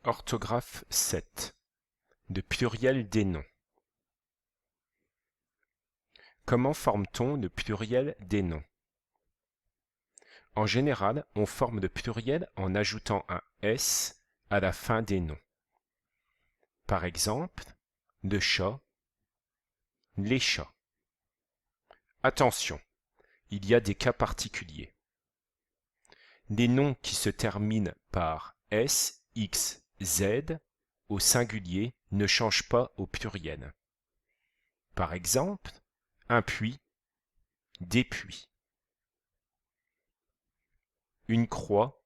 Orthographe 7. De pluriel des noms. Comment forme-t-on le pluriel des noms? En général, on forme le pluriel en ajoutant un S à la fin des noms. Par exemple, le chat, les chats. Attention, il y a des cas particuliers. Les noms qui se terminent par S, X, Z au singulier ne changent pas au pluriel. Par exemple, un puits, des puits. Une croix,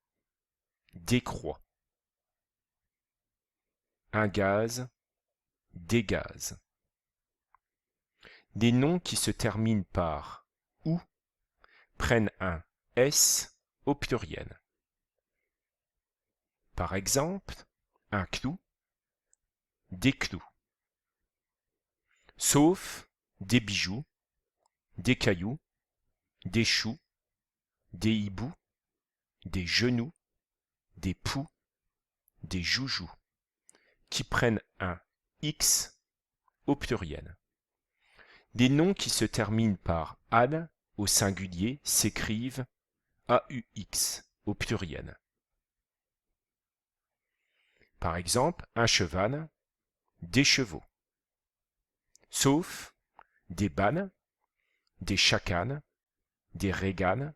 des croix. Un gaz, des gaz. Les noms qui se terminent par OU prennent un S au pluriel. Par exemple, un clou, des clous. Sauf des bijoux, des cailloux, des choux, des hiboux, des genoux, des poux, des joujoux, qui prennent un X au pluriel. Les noms qui se terminent par AL au singulier s'écrivent AUX au pluriel. Par exemple, un cheval, des chevaux. Sauf des bannes, des chacanes, des réganes,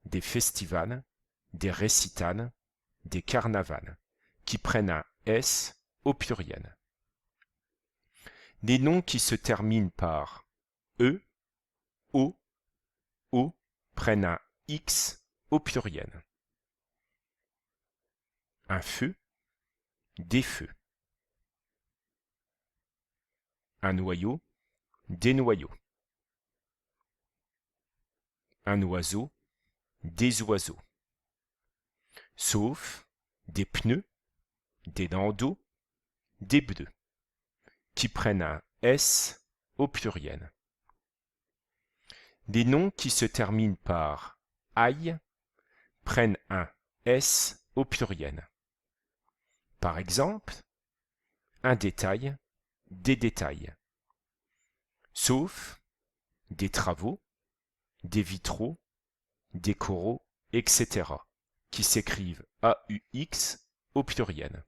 des festivals, des récitals, des carnavals, qui prennent un S au pluriel. Les noms qui se terminent par E, O, O prennent un X au pluriel. Un feu, des feux. Un noyau, des noyaux. Un oiseau, des oiseaux. Sauf des pneus, des landaux, des bleus, qui prennent un S au pluriel. Les noms qui se terminent par aille prennent un S au pluriel. Par exemple, un détail, des détails. Sauf des travaux, des vitraux, des coraux, etc., qui s'écrivent AUX au pluriel.